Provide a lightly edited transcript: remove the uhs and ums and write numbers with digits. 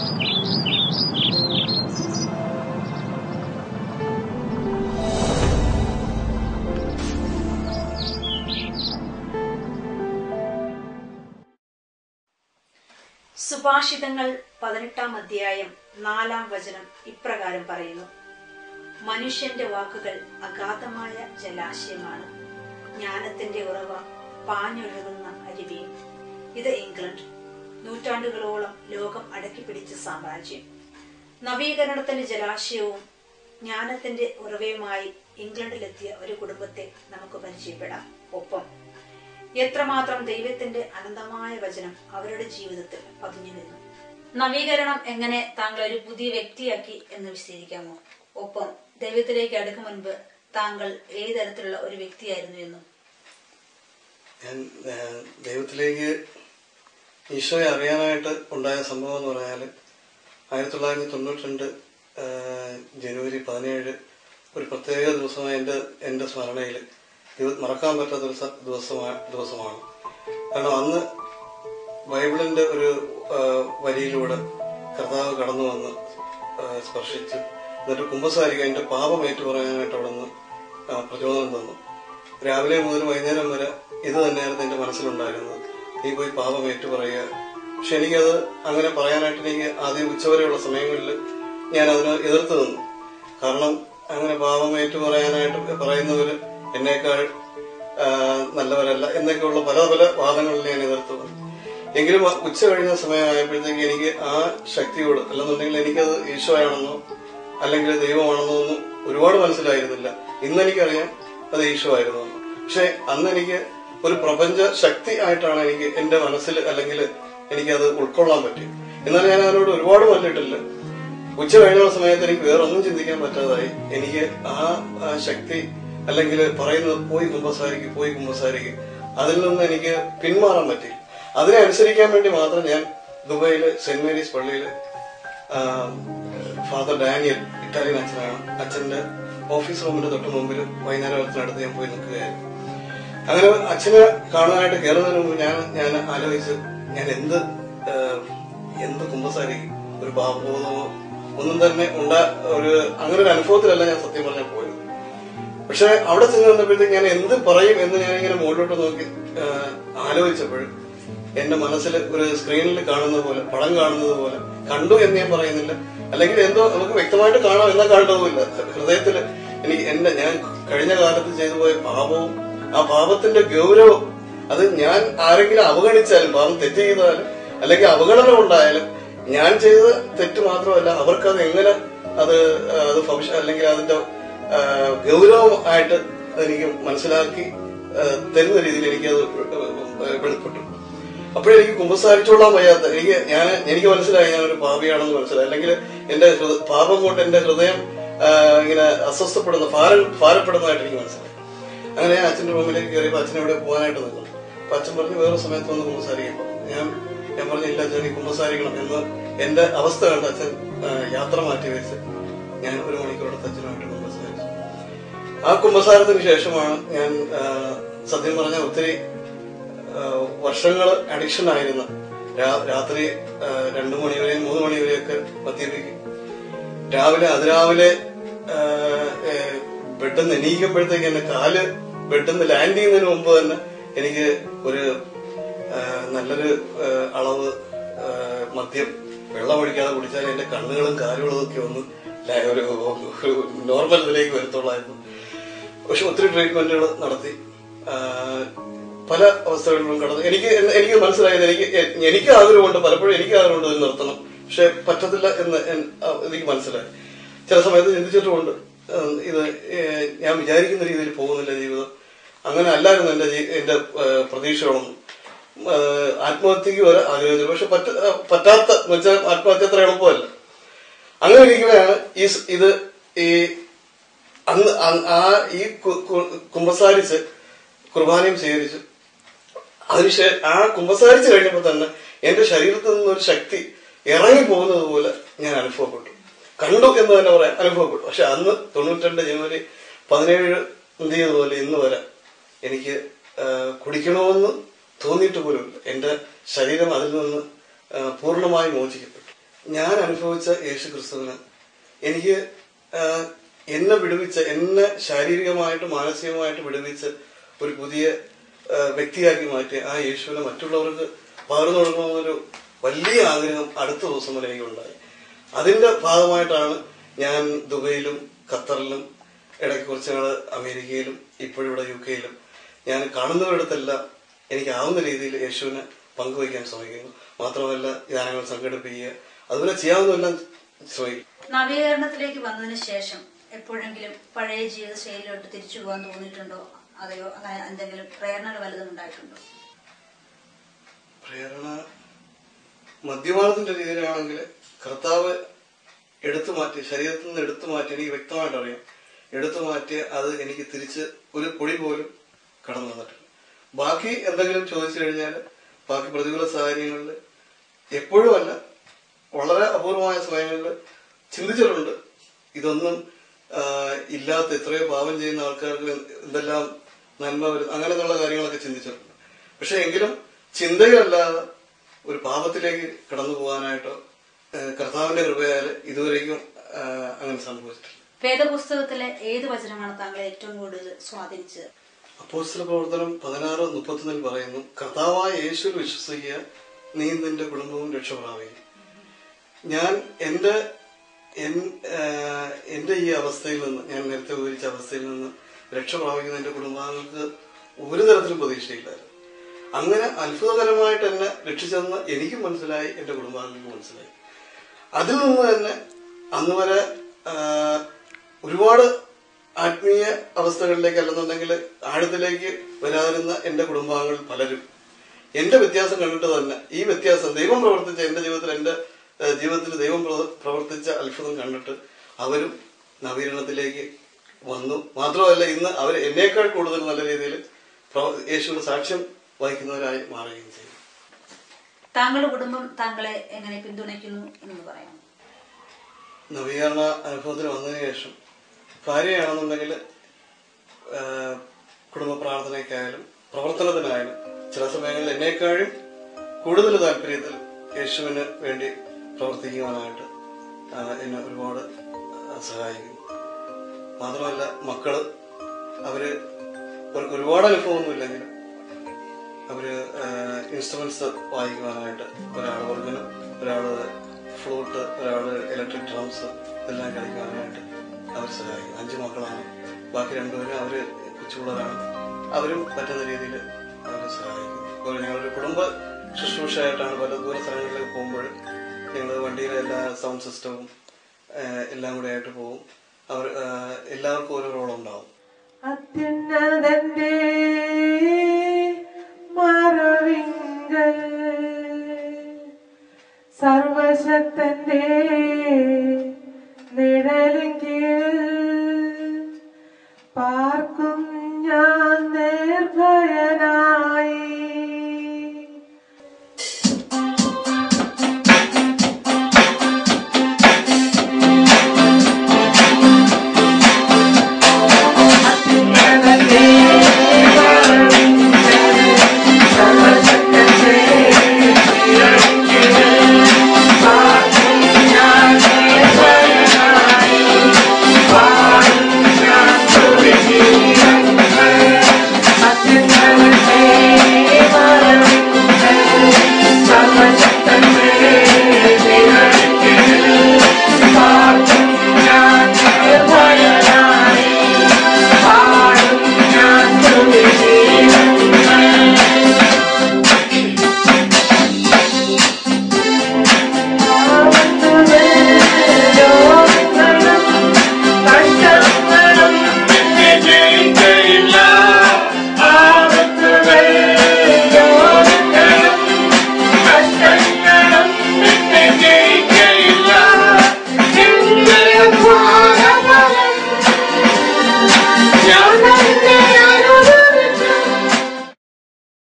സുഭാഷിതങ്ങൾ 18-ാം അധ്യായം 4-ാം വചനം ഇപ്രകാരം പറയുന്നു: മനുഷ്യന്റെ വാക്കുകൾ അഗാധമായ ജലാശയമാണ്, ജ്ഞാനത്തിന്റെ ഉറവ പാഞ്ഞൊഴുകുന്ന അരുവിയും. ഇത് ഇംഗ്ലണ്ട്. നൂറ്റാണ്ടുകളോളം ലോകം അടക്കിപ്പിടിച്ച സാമ്രാജ്യം. നവീകരണത്തിന്റെ ജലാശയവും ജ്ഞാനത്തിന്റെ ഉറവയുമായി ഇംഗ്ലണ്ടിലെത്തിയ ഒരു കുടുംബത്തെ നമുക്ക് പരിചയപ്പെടാം. ഒപ്പം എത്രമാത്രം ദൈവത്തിന്റെ അനന്തമായ വചനം അവരുടെ ജീവിതത്തിൽ പതിഞ്ഞു നിന്നു. നവീകരണം എങ്ങനെ താങ്കൾ ഒരു പുതിയ വ്യക്തിയാക്കി എന്ന് വിശദീകരിക്കാമോ? ഒപ്പം ദൈവത്തിലേക്ക് അടുക്കും മുൻപ് താങ്കൾ ഏത് തരത്തിലുള്ള ഒരു വ്യക്തിയായിരുന്നു എന്നും. ഞാൻ ദൈവത്തിലേക്ക് ഈശോയെ അറിയാനായിട്ട് ഉണ്ടായ സംഭവം എന്ന് പറഞ്ഞാൽ 1992 ജനുവരി 17 ഒരു പ്രത്യേക ദിവസമായി എൻ്റെ സ്മരണയിൽ മറക്കാൻ പറ്റാത്ത ഒരു ദിവസമാണ്. കാരണം അന്ന് ബൈബിളിന്റെ ഒരു വരിയിലൂടെ കർത്താവ് കടന്നു വന്ന് സ്പർശിച്ച് എന്നിട്ട് കുമ്പസാരിക്കുക, എന്റെ പാപം ഏറ്റു പറയാനായിട്ട് അവിടെ നിന്ന് പ്രചോദനം തന്നു. രാവിലെ മുതൽ വൈകുന്നേരം വരെ ഇത് തന്നെയായിരുന്നു എന്റെ മനസ്സിലുണ്ടായിരുന്നത്. നീ പോയി പാപം ഏറ്റു പറയുക. പക്ഷെ എനിക്കത് അങ്ങനെ പറയാനായിട്ട് എനിക്ക് ആദ്യം ഉച്ചവരെയുള്ള സമയങ്ങളിൽ ഞാൻ അതിനെ എതിർത്ത് നിന്നു. കാരണം അങ്ങനെ പാപം ഏറ്റു പറയാനായിട്ട് പറയുന്നവര് എന്നേക്കാൾ നല്ലവരല്ല എന്നൊക്കെയുള്ള പല പല വാദങ്ങളിൽ ഞാൻ എതിർത്തു. എങ്കിലും ഉച്ച കഴിഞ്ഞ സമയമായപ്പോഴത്തേക്ക് എനിക്ക് ആ ശക്തിയോട്, അല്ലെന്നുണ്ടെങ്കിൽ എനിക്കത് ഈശോയാണെന്നോ അല്ലെങ്കിൽ ദൈവമാണെന്നോ ഒന്നും ഒരുപാട് മനസ്സിലായിരുന്നില്ല. ഇന്നെനിക്കറിയാം അത് ഈശോ ആയിരുന്നു. പക്ഷെ അന്ന് എനിക്ക് ഒരു പ്രപഞ്ച ശക്തി ആയിട്ടാണ് എനിക്ക് എന്റെ മനസ്സിൽ അല്ലെങ്കിൽ എനിക്കത് ഉൾക്കൊള്ളാൻ പറ്റി. എന്നാൽ ഞാൻ അതിനോട് ഒരുപാട് മല്ലിട്ടില്ല. ഉച്ച കഴിഞ്ഞുള്ള സമയത്ത് എനിക്ക് വേറൊന്നും ചിന്തിക്കാൻ പറ്റാതായി. എനിക്ക് ആ ശക്തി അല്ലെങ്കിൽ പറയുന്നത് പോയി കുമ്പസാരിക്ക് അതിൽ നിന്ന് എനിക്ക് പിന്മാറാൻ പറ്റി. അതിനെ അനുസരിക്കാൻ വേണ്ടി മാത്രം ഞാൻ ദുബായില് സെന്റ് മേരീസ് പള്ളിയിൽ ഫാദർ ഡാനിയൽ, ഇറ്റാലിയൻ അച്ഛനാണ്, അച്ഛന്റെ ഓഫീസ് റൂമിന്റെ തൊട്ട് മുമ്പിൽ വൈകുന്നേരത്തിനടുത്ത് ഞാൻ പോയി നിൽക്കുകയായിരുന്നു. അങ്ങനെ അച്ഛനെ കാണാനായിട്ട് കയറുന്നതിന് മുമ്പ് ഞാൻ ആലോചിച്ച് ഞാൻ എന്ത് കുമ്പസാരിക്കും, ഒരു പാപബോധമോ ഒന്നും തന്നെ അങ്ങനെ ഒരു അനുഭവത്തിലല്ല ഞാൻ സത്യം പറഞ്ഞാൽ പോയത്. പക്ഷെ അവിടെ ചെന്ന് വന്നപ്പോഴത്തേക്ക് ഞാൻ എന്ത് പറയും എന്ന് ഞാനിങ്ങനെ മുകളിലോട്ട് നോക്കി ആലോചിച്ചപ്പോഴും എന്റെ മനസ്സിൽ ഒരു സ്ക്രീനിൽ കാണുന്ന പോലെ, പടം കാണുന്നത് പോലെ കണ്ടു എന്ന് ഞാൻ പറയുന്നില്ല, അല്ലെങ്കിൽ എന്തോ നമുക്ക് വ്യക്തമായിട്ട് കാണാം എന്നാൽ കാണുന്നതുമില്ല. ഹൃദയത്തില് ഞാൻ കഴിഞ്ഞ കാലത്ത് ചെയ്തു പോയ പാപവും ആ പാപത്തിന്റെ ഗൗരവം, അത് ഞാൻ ആരെങ്കിലും അവഗണിച്ചാലും, പാപം തെറ്റ് ചെയ്താലും അല്ലെങ്കിൽ അവഗണന ഉണ്ടായാലും, ഞാൻ ചെയ്ത തെറ്റ് മാത്രമല്ല അവർക്കത് എങ്ങനെ അത് അല്ലെങ്കിൽ അതിന്റെ ഗൗരവമായിട്ട് എനിക്ക് മനസ്സിലാക്കി തരുന്ന രീതിയിൽ എനിക്കത് വെളിപ്പെട്ടു. അപ്പോഴെനിക്ക് കുമ്പസാരിച്ചോളാൻ വയ്യാത്ത എനിക്ക് മനസ്സിലായി ഞാനൊരു പാപിയാണെന്ന് മനസ്സിലായി. അല്ലെങ്കിൽ എന്റെ പാപം കൊണ്ട് എന്റെ ഹൃദയം ഇങ്ങനെ അസ്വസ്ഥപ്പെടുന്ന ഭാരപ്പെടുന്നതായിട്ട് എനിക്ക് മനസ്സിലായി. അങ്ങനെ ഞാൻ അച്ഛന്റെ റൂമിലേക്ക് കയറിയപ്പോൾ അച്ഛനെ ഇവിടെ പോകാനായിട്ട് നിന്നു. അപ്പൊ അച്ഛൻ പറഞ്ഞു വേറെ സമയത്ത് വന്ന് കുമ്പസാരിക്കാൻ പറഞ്ഞു. ഞാൻ പറഞ്ഞില്ല അച്ഛൻ ഈ കുമ്പസാരിക്കണം എന്ന് എന്റെ അവസ്ഥ കണ്ട് അച്ഛൻ യാത്ര മാറ്റി വെച്ച് ഞാൻ 1 മണിക്കൂറെടുത്ത് അച്ഛനുമായിട്ട് കുമ്പസാരിച്ചു. ആ കുമ്പസാരത്തിന് ശേഷമാണ് ഞാൻ സത്യം പറഞ്ഞ ഒത്തിരി വർഷങ്ങൾ അഡിക്ഷൻ ആയിരുന്ന രാത്രി 2 മണിവരെയും 3 മണിവരെയൊക്കെ മദ്യപിക്കും. അതിരാവിലെ ബെഡിൽ നിന്ന് എണീക്കുമ്പോഴത്തേക്ക് എന്റെ കാല് ബെഡിൽ നിന്ന് ലാൻഡ് ചെയ്യുന്നതിന് മുമ്പ് തന്നെ എനിക്ക് ഒരു നല്ലൊരു അളവ് മദ്യം വെള്ളമൊഴിക്കാതെ കുടിച്ചാൽ എന്റെ കണ്ണുകളും കാലുകളും ഒക്കെ ഒന്ന് ഒരു നോർമൽ ഇതിലേക്ക് വരത്തുള്ളായിരുന്നു. പക്ഷെ ഒത്തിരി ട്രീറ്റ്മെന്റുകൾ നടത്തി പല അവസ്ഥകളിലും കടന്നു. എനിക്ക് മനസ്സിലായത് എനിക്ക് ആഗ്രഹമുണ്ട്, പലപ്പോഴും എനിക്ക് ആഗ്രഹമുണ്ട് ഇത് നിർത്തണം, പക്ഷെ പറ്റത്തില്ല എന്ന് എനിക്ക് മനസ്സിലായി. ചില സമയത്ത് ചിന്തിച്ചിട്ടുമുണ്ട് ഇത് ഞാൻ വിചാരിക്കുന്ന രീതിയിൽ പോകുന്നില്ല ജീവിതം, അങ്ങനെ അല്ലായിരുന്നു എന്റെ പ്രതീക്ഷകളൊന്നും. ആത്മഹത്യക്ക് വരെ ആഗ്രഹിച്ചു, പക്ഷെ പറ്റാത്ത എന്ന് വെച്ചാൽ ആത്മഹത്യ അത്ര എളുപ്പമല്ല. അങ്ങനെ ഇരിക്കുകയാണ് ഈ കുമ്പസാരിച്ച് കുർബാനയും സ്വീകരിച്ചു. അതിനുശേഷം ആ കുമ്പസാരിച്ച് കഴിഞ്ഞപ്പോൾ തന്നെ എന്റെ ശരീരത്തിൽ നിന്നൊരു ശക്തി ഇറങ്ങി പോകുന്നത് പോലെ ഞാൻ അനുഭവപ്പെട്ടു, കണ്ടു എന്ന് തന്നെ പറയാൻ അനുഭവപ്പെട്ടു. പക്ഷെ അന്ന് 92 ജനുവരി 17 എന്ത് ചെയ്തതുപോലെ ഇന്ന് വരെ എനിക്ക് കുടിക്കണമെന്ന് തോന്നിയിട്ട് പോലുമില്ല. എന്റെ ശരീരം അതിൽ നിന്ന് പൂർണ്ണമായി മോചിക്കപ്പെട്ടു. ഞാൻ അനുഭവിച്ച യേശു ക്രിസ്തുവിന് എനിക്ക് എന്നെ ശാരീരികമായിട്ട് മാനസികമായിട്ട് വിടുവിച്ച് ഒരു പുതിയ വ്യക്തിയാക്കി മാറ്റി ആ യേശുവിനെ മറ്റുള്ളവർക്ക് പകർന്നു കൊടുക്കണമെന്നൊരു വലിയ ആഗ്രഹം അടുത്ത ദിവസം വരെ എനിക്കുണ്ടായി. അതിന്റെ ഭാഗമായിട്ടാണ് ഞാൻ ദുബൈയിലും ഖത്തറിലും ഇടയ്ക്ക് കുറച്ച് നാള് അമേരിക്കയിലും ഇപ്പോഴിവിടെ UK ഞാൻ കാണുന്നവരിടത്തെല്ലാം എനിക്കാവുന്ന രീതിയിൽ യേശുവിനെ പങ്കുവയ്ക്കാൻ ശ്രമിക്കുന്നു. മാത്രമല്ല ധ്യാനങ്ങൾ സംഘടിപ്പിക്കുക, അതുപോലെ ചെയ്യാവുന്നതെല്ലാം ശ്രമിക്കും. നവീകരണത്തിലേക്ക് വന്നതിന് ശേഷം എപ്പോഴെങ്കിലും പഴയ ജീവിതശൈലിയിലോട്ട് തിരിച്ചു പോകാൻ തോന്നിയിട്ടുണ്ടോ? അതെയോ അങ്ങനെ എന്തെങ്കിലും പ്രേരണകൾ വല്ലതും ഉണ്ടായിട്ടുണ്ടോ? പ്രേരണ മദ്യപാനത്തിന്റെ രീതിയിലാണെങ്കിൽ കർത്താവ് എടുത്തു മാറ്റി, ശരീരത്തിൽ നിന്ന് എടുത്തു മാറ്റി, എനിക്ക് വ്യക്തമായിട്ട് അറിയാം, എടുത്തു മാറ്റി അത് എനിക്ക് തിരിച്ച് ഒരു പൊടി പോലും കടന്നു വന്നിട്ടില്ല. ബാക്കി എന്തെങ്കിലും ചോദിച്ചു കഴിഞ്ഞാൽ ബാക്കി പ്രതികൂല സാഹചര്യങ്ങളിൽ എപ്പോഴും അല്ല, വളരെ അപൂർവമായ സമയങ്ങളിൽ ചിന്തിച്ചിട്ടുണ്ട്. ഇതൊന്നും ഇല്ലാത്ത എത്രയോ പാപം ചെയ്യുന്ന ആൾക്കാർക്ക് എന്തെല്ലാം നന്മ വരും, അങ്ങനെയുള്ള കാര്യങ്ങളൊക്കെ ചിന്തിച്ചിട്ടുണ്ട്. പക്ഷെ എങ്കിലും ചിന്തയല്ലാതെ ഒരു പാപത്തിലേക്ക് കടന്നു പോകാനായിട്ടോ കർത്താവിന്റെ കൃപയാൽ ഇതുവരെയും അങ്ങനെ സംഭവിച്ചിട്ടില്ല. വേദപുസ്തകത്തിലെ ഏത് വചനമാണ് താങ്കളെ ഏറ്റവും കൂടുതൽ സ്വാധീനിച്ചത്? അപ്പോസ്തല പ്രവർത്തനം 16:31 പറയുന്നു, കർത്താവായ യേശുവിൽ വിശ്വസിക്കുക, നീ നിന്റെ കുടുംബവും രക്ഷപ്രാപിക്കും. ഞാൻ എന്റെ ഈ അവസ്ഥയിൽ നിന്ന്, ഞാൻ നേരത്തെ വിവരിച്ച അവസ്ഥയിൽ നിന്ന് രക്ഷപ്രാപിക്കുന്ന എന്റെ കുടുംബാംഗങ്ങൾക്ക് ഒരു തരത്തിലും പ്രതീക്ഷയില്ലായിരുന്നു. അങ്ങനെ അത്ഭുതകരമായിട്ട് എന്നെ രക്ഷിച്ചെന്ന് എനിക്കും മനസ്സിലായി, എന്റെ കുടുംബാംഗങ്ങൾക്കും മനസ്സിലായി. അതിൽ നിന്ന് തന്നെ അന്ന് വരെ ഒരുപാട് ആത്മീയ അവസ്ഥകളിലേക്ക് അല്ലെന്നുണ്ടെങ്കിൽ ആഴത്തിലേക്ക് വരാതിരുന്ന എന്റെ കുടുംബാംഗങ്ങൾ പലരും എന്റെ വ്യത്യാസം കണ്ടിട്ട് തന്നെ ഈ വ്യത്യാസം ദൈവം പ്രവർത്തിച്ച എന്റെ ജീവിതത്തിൽ ദൈവം പ്രവർത്തിച്ച അത്ഭുതം കണ്ടിട്ട് അവരും നവീകരണത്തിലേക്ക് വന്നു. മാത്രമല്ല ഇന്ന് അവർ എന്നേക്കാൾ കൂടുതൽ നല്ല രീതിയിൽ യേശുവിന് സാക്ഷ്യം വഹിക്കുന്നവരായി മാറുകയും ചെയ്യും. താങ്കളുടെ കുടുംബം താങ്കളെ എങ്ങനെ പിന്തുണയ്ക്കുന്നു എന്ന് പറയാം? നവീകരണ അനുഭവത്തിന് വന്നതിന് ശേഷം ഭാര്യയാണെന്നുണ്ടെങ്കിൽ കുടുംബ പ്രാർത്ഥനയ്ക്കായാലും പ്രവർത്തനത്തിനായാലും ചില സമയങ്ങളിൽ എന്നേക്കാളും കൂടുതൽ താല്പര്യത്തിൽ യേശുവിന് വേണ്ടി പ്രവർത്തിക്കുവാനായിട്ട് എന്നെ ഒരുപാട് സഹായിക്കുന്നു. മാത്രമല്ല മക്കള് അവർക്ക് ഒരുപാട് അനുഭവമൊന്നുമില്ലെങ്കിലും അവര് ഇൻസ്ട്രുമെന്റ്സ് വായിക്കുവാനായിട്ട് ഒരാൾ ഓർഗനും, ഒരാള് ഫ്ലൂട്ട്, ഒരാള് ഇലക്ട്രിക് ഡ്രംസ് ഇതെല്ലാം കളിക്കുവാനായിട്ട് അവർ സഹായിക്കും. 5 മക്കളാണ്, ബാക്കി 2 പേരും അവര് കൊച്ചുപിള്ളേരാണ്. അവരും പറ്റുന്ന രീതിയിൽ അവരെ സഹായിക്കും. ഇപ്പോൾ ഞങ്ങളൊരു കുടുംബ ശുശ്രൂഷയായിട്ടാണ് പല ദൂര സ്ഥലങ്ങളിലേക്ക് പോകുമ്പോൾ ഞങ്ങൾ വണ്ടിയിലെ എല്ലാ സൗണ്ട് സിസ്റ്റവും എല്ലാം കൂടെ ആയിട്ട് പോകും. അവർ എല്ലാവർക്കും ഓരോ റോളുണ്ടാവും. അത്യുന്നതന്റെ മറവിങ്കൽ സർവശക്തന്റെ നിഴലിൻ കീഴിൽ